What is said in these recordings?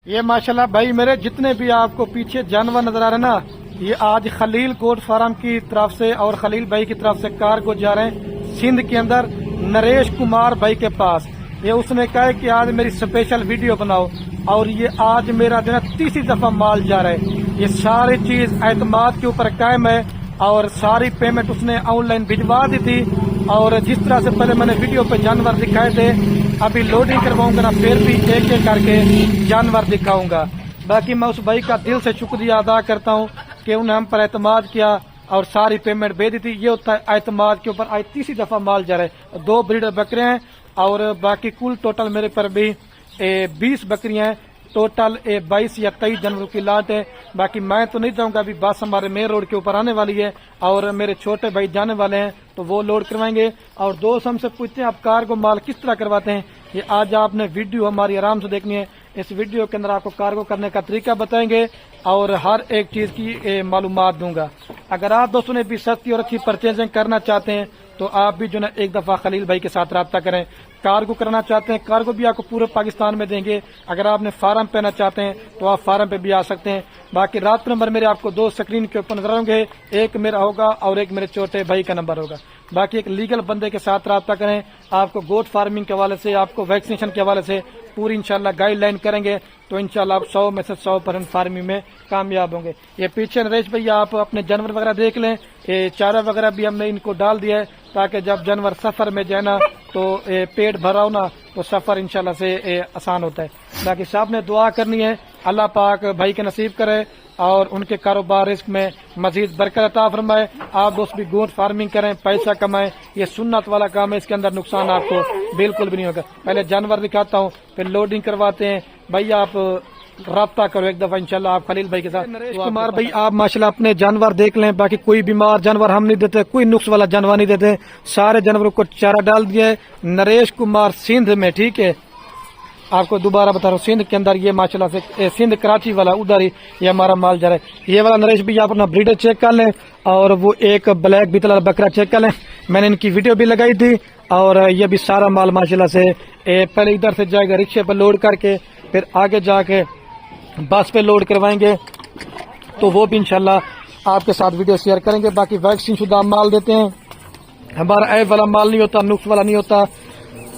یہ ماشاءاللہ بھائی میرے جتنے بھی آپ کو پیچھے جانور نظر آ رہے ہیں نا، یہ آج خلیل گوٹ فارم کی طرف سے اور خلیل بھائی کی طرف سے کارگو جا رہے ہیں سندھ کے اندر نریش کمار بھائی کے پاس۔ یہ اس نے کہا ہے کہ آج میری اسپیشل ویڈیو بناؤ، اور یہ آج میرا جو ہے تیسری دفعہ مال جا رہا ہے۔ یہ ساری چیز اعتماد کے اوپر قائم ہے، اور ساری پیمنٹ اس نے آن لائن بھجوا دی تھی، اور جس طرح سے پہلے میں نے ویڈیو پہ جانور دکھائے تھے، ابھی لوڈنگ کرواؤں گا نا پھر بھی ایک ایک کر کے جانور دکھاؤں گا۔ باقی میں اس بھائی کا دل سے شکریہ ادا کرتا ہوں کہ انہوں نے ہم پر اعتماد کیا اور ساری پیمنٹ بھیج دی تھی۔ یہ ہوتا ہے اعتماد کے اوپر۔ آج تیسری دفعہ مال جا رہا ہے۔ 2 بریڈر بکرے ہیں اور باقی کل ٹوٹل میرے پر بھی 20 بکریاں ہیں۔ ٹوٹل 22 یا 23 جانوروں کی لاٹ ہے۔ باقی میں تو نہیں جاؤں گا، ابھی بس ہمارے مین روڈ کے اوپر آنے والی ہے اور میرے چھوٹے بھائی جانے والے ہیں تو وہ لوڈ کروائیں گے۔ اور دوست ہم سے پوچھتے ہیں آپ کارگو مال کس طرح کرواتے ہیں، یہ آج آپ نے ویڈیو ہماری آرام سے دیکھنی ہے۔ اس ویڈیو کے اندر آپ کو کارگو کرنے کا طریقہ بتائیں گے اور ہر ایک چیز کی معلومات دوں گا۔ اگر آپ دوستوں نے بھی سستی اور اچھی پرچیزنگ کرنا چاہتے ہیں تو آپ بھی جو ہے ایک دفعہ خلیل بھائی کے ساتھ رابطہ کریں۔ کارگو کرنا چاہتے ہیں، کارگو بھی آپ کو پورے پاکستان میں دیں گے۔ اگر آپ نے فارم پہنا چاہتے ہیں تو آپ فارم پہ بھی آ سکتے ہیں۔ باقی رات نمبر میرے آپ کو 2 سکرین کے اوپر نظر ہوں گے، ایک میرا ہوگا اور ایک میرے چھوٹے بھائی کا نمبر ہوگا۔ باقی ایک لیگل بندے کے ساتھ رابطہ کریں۔ آپ کو گوٹ فارمنگ کے حوالے سے، آپ کو ویکسینیشن کے حوالے سے پوری انشاءاللہ گائیڈ لائن کریں گے تو انشاءاللہ آپ 100 میں سے 100% فارمنگ میں کامیاب ہوں گے۔ یہ پیچھے نریش بھائی آپ اپنے جانور وغیرہ دیکھ لیں، یہ چارہ وغیرہ بھی ہم نے ان کو ڈال دیا ہے تاکہ جب جانور سفر میں جائے نا تو پیٹ بھرا ہو نا تو سفر انشاءاللہ سے آسان ہوتا ہے۔ باقی صاحب نے دعا کرنی ہے اللہ پاک بھائی کے نصیب کرے اور ان کے کاروبار رزق میں مزید برکت عطا فرمائے۔ آپ دوست بھی گوٹ فارمنگ کریں، پیسہ کمائیں، یہ سنت والا کام ہے، اس کے اندر نقصان آپ کو بالکل بھی نہیں ہوگا۔ پہلے جانور دکھاتا ہوں پھر لوڈنگ کرواتے ہیں۔ بھائی آپ رابطہ کرو ایک دفعہ انشاءاللہ آپ خلیل بھائی کے ساتھ۔ نریش کمار بھائی آپ ماشاءاللہ اپنے جانور دیکھ لیں، باقی کوئی بیمار جانور ہم نہیں دیتے، کوئی نقص والا جانور نہیں دیتے، سارے جانوروں کو چارہ ڈال دیا ہے نریش کمار سندھ میں، ٹھیک ہے۔ آپ کو دوبارہ بتا رہا ہوں سندھ کے اندر یہ ماشاءاللہ سے سندھ کراچی والا ادھر ہی یہ ہمارا مال جا رہا ہے۔ یہ والا نریش بھی آپ اپنا بریڈر چیک کر لیں اور وہ ایک بلیک بیتل والا بکرا چیک کر لیں، میں نے ان کی ویڈیو بھی لگائی تھی۔ اور یہ بھی سارا مال ماشاءاللہ سے پہلے ادھر سے جائے گا رکشے پہ لوڈ کر کے، پھر آگے جا کے بس پہ لوڈ کروائیں گے تو وہ بھی انشاءاللہ آپ کے ساتھ ویڈیو شیئر کریں گے۔ باقی ویکسین شدہ مال دیتے ہیں، ہمارا ایب والا مال نہیں ہوتا، نقص والا نہیں ہوتا۔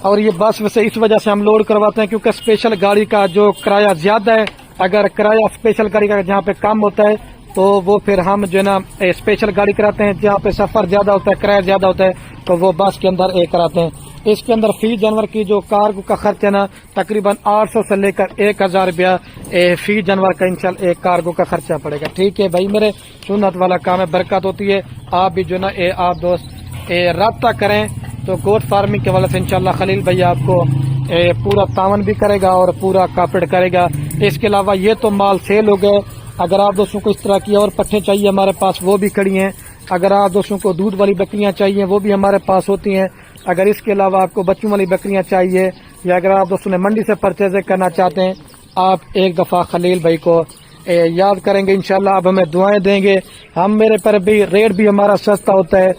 اور یہ بس ویسے اس وجہ سے ہم لوڈ کرواتے ہیں کیونکہ اسپیشل گاڑی کا جو کرایہ زیادہ ہے، اگر کرایہ اسپیشل گاڑی کا جہاں پہ کم ہوتا ہے تو وہ پھر ہم جو ہے نا اسپیشل گاڑی کراتے ہیں، جہاں پہ سفر زیادہ ہوتا ہے، کرایہ زیادہ ہوتا ہے تو وہ بس کے اندر کراتے ہیں۔ اس کے اندر فی جانور کی جو کارگو کا خرچ ہے نا تقریباً 800 سے لے کر 1000 روپیہ فی جانور کا انشاءاللہ ایک کارگو کا خرچہ پڑے گا، ٹھیک ہے بھائی میرے۔ سنت والا کام ہے، برکت ہوتی ہے۔ آپ بھی جو نا آپ دوست رابطہ کریں تو گوٹ فارمنگ کے حوالے سے انشاءاللہ خلیل بھائی آپ کو پورا تعاون بھی کرے گا اور پورا کاپریٹ کرے گا۔ اس کے علاوہ یہ تو مال سیل ہو گئے، اگر آپ دوستوں کو اس طرح کی اور پٹھیں چاہیے ہمارے پاس وہ بھی کھڑی ہیں، اگر آپ دوستوں کو دودھ والی بکریاں چاہیے وہ بھی ہمارے پاس ہوتی ہیں، اگر اس کے علاوہ آپ کو بچوں والی بکریاں چاہیے یا اگر آپ دوستوں نے منڈی سے پرچیز کرنا چاہتے ہیں آپ ایک دفعہ خلیل بھائی کو یاد کریں گے انشاءاللہ، آپ ہمیں دعائیں دیں گے۔ ہم میرے پر بھی ریٹ بھی ہمارا سستا ہوتا ہے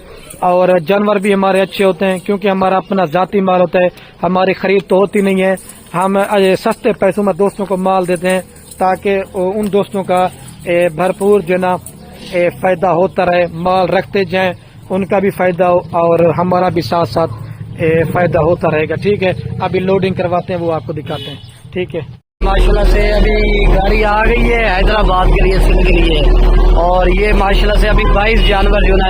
اور جانور بھی ہمارے اچھے ہوتے ہیں کیونکہ ہمارا اپنا ذاتی مال ہوتا ہے، ہماری خرید تو ہوتی نہیں ہے، ہم سستے پیسوں میں دوستوں کو مال دیتے ہیں تاکہ ان دوستوں کا بھرپور جو نا فائدہ ہوتا رہے، مال رکھتے جائیں، ان کا بھی فائدہ ہو اور ہمارا بھی ساتھ ساتھ فائدہ ہوتا رہے گا، ٹھیک ہے۔ ابھی لوڈنگ کرواتے ہیں وہ آپ کو دکھاتے ہیں، ٹھیک ہے۔ ماشاءاللہ سے ابھی گاڑی آ گئی ہے حیدرآباد کے لیے، سندھ کے لیے، اور یہ ماشاءاللہ سے ابھی 22 جانور جو نا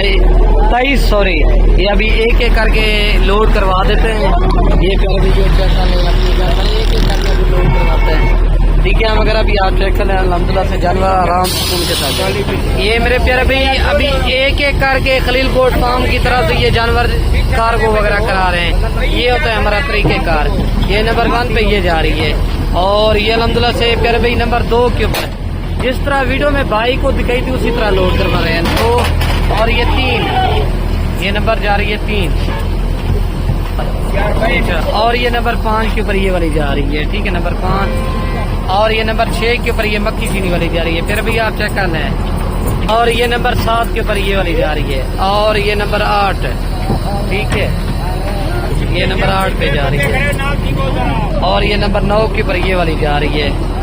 23 یہ ابھی ایک ایک کر کے لوڈ کروا دیتے ہیں۔ یہ پیارے بھی جو چیک کر لیں اپنے جانور ایک ایک کر کے ابھی لوڈ کرواتے ہیں، ٹھیک ہے وغیرہ بھی آپ چیک کر لیں الحمدللہ سے جانور آرام سکون کے ساتھ۔ یہ میرے پیارے بھائی ابھی ایک ایک کر کے خلیل گوٹ فارم کی طرف سے یہ جانور کارگو وغیرہ کرا رہے ہیں، یہ ہوتا ہے ہمارا طریقہ کار۔ یہ نمبر 1 پہ یہ جا رہی ہے اور یہ الحمدللہ سے پیارے بھائی نمبر 2 کے اوپر جس طرح ویڈیو میں بھائی کو دکھائی تھی اسی طرح لوڈ کروا رہے ہیں 2 اور یہ 3، یہ نمبر جا رہی ہے 3 اور یہ نمبر 5 کے اوپر یہ والی جا رہی ہے، ٹھیک ہے نمبر 5 اور یہ نمبر 6 کے اوپر یہ مکی چینی والی جا رہی ہے، پھر بھی آپ چیک کر لیں، اور یہ نمبر 7 کے اوپر یہ والی جا رہی ہے اور یہ نمبر 8، ٹھیک ہے یہ نمبر 8 پہ جا رہی ہے اور یہ نمبر 9 کے اوپر یہ والی جا رہی ہے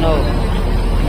9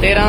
13।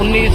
19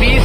20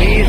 20।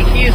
21।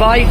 22